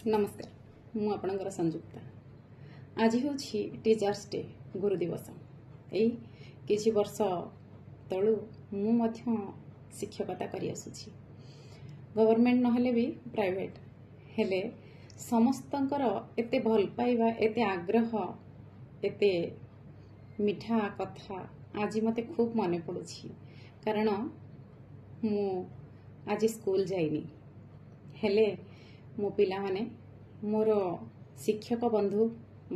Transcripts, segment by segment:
नमस्कार मु आपणकर संयुक्ता आज हूँ टीचर्स डे गुरु दिवस यही किसी वर्ष तलू मु शिक्षकता कर गवर्नमेंट नहले भी प्राइवेट हेले समस्तंकर एते भल पाइबा एते आग्रह एते मिठा कथा आज मते खूब मन पड़ुछि कारण मु आज स्कूल जाइनी हेले मो पिला माने मोर शिक्षक बंधु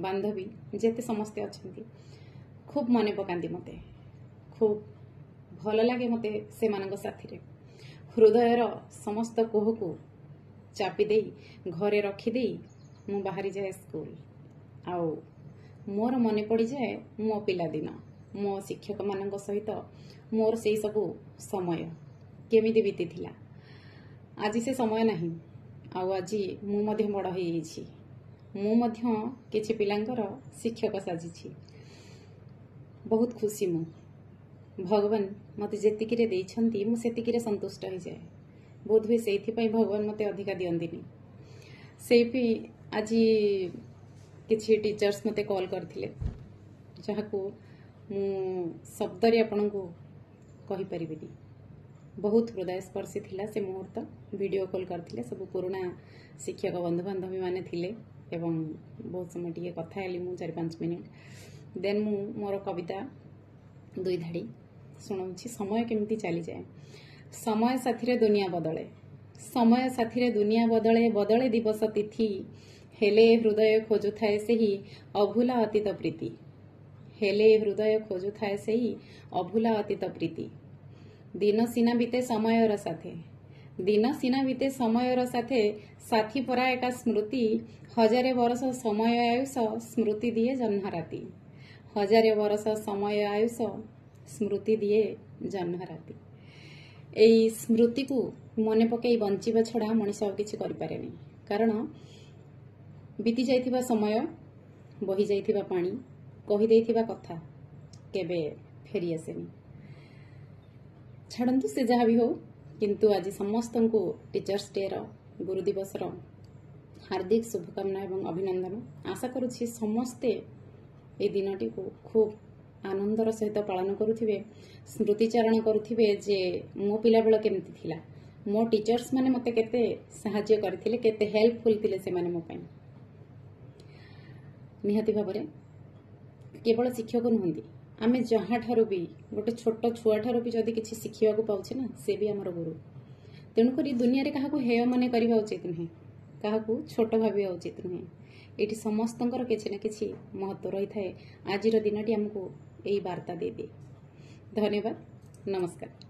बांधवी जेते समस्ते अच्छे खूब मन पकाती मते खूब भल लगे मते से मानक साथी रे हृदयर समस्त कोह को चापी दे घरे रखीदे मु बाहरी जाए स्कूल आउ मोर मन पड़ जाए मो पिला दिन मो शिक्षक मान सहित मोर से सब समय केमिति बीती थिला आज से समय नहीं आउ आज मु बड़ हो किछि पिलांकर शिक्षक साजिछि बहुत खुशी मु भगवान मते जेतिकिरे देइछंती मु सेतिकिरे संतुष्ट हो जाए बोध हुए से भगवान मते अधिका दियंदिनी से आज किछि टीचर्स मते कॉल करथिले जहाको मु शब्द रे आपन को कहि परिबिनी बहुत हृदय स्पर्शी थिला से मुहूर्त वीडियो कॉल करथिले सब पुराना शिक्षक बंधु बांधवी माने थिले एवं बहुत समय टिके कथा हेली मु 4-5 मिनिट देन मु मोर कविता दुई धाड़ी सुनाउछि समय केमिति चली जाए समय साथी रे दुनिया बदले समय साथी रे दुनिया बदले बदले दिवस तिथि हेले हृदय खोजु थाए सेही अभूला अतीत प्रीति हेले हृदय खोजु थाए सेही अभूला अतीत प्रीति दिन सीना बीते समयर साथे दिन सीना बीते समयर साथे साथी परा एका स्मृति हजारे वर्ष समय आयुष स्मृति दिए जन्म राति हजारे वर्ष समय आयुष स्मृति दिए जन्म राति एई स्मृति को मन पकई बंचिबा छड़ा मनीष आ किछि करि पारेनी कारण बीती जाइथिबा समय बही जाइथिबा पानी कहि देइथिबा कथा केबे फेरी आसेनी छाड़ू से जहाँ भी हो किंतु आज समस्त को टीचर्स डे गुरु दिवस हार्दिक शुभकामना एवं अभिनंदन आशा करुछि समस्ते ए दिनटी को खूब आनंदर सहित पालन करुथिबे स्मृतिचारण करुथिबे जे मो पिला बेल केमती थिला मो टीचर्स माने मते केते सहाय्य करथिले केते हेल्पफुल थिले से माने मो पई निहाती भाबरे केवल शिक्षक नुहंती आमे जहाँ ठारू भी गोटे छोट छुआ ठारू भी जदि किछि शिखिबा को पाउछे ना से भी हमर गुरु तेणुक दुनिया रे काहाकू हेय मने करबा उचित नुहे काहाकू छोट भाबिया उचित नुहे एठी समस्तंकर किछि ना किछि महत्व रही थाए आजिर दिनटी हमको एई वार्ता दे दे धन्यवाद नमस्कार।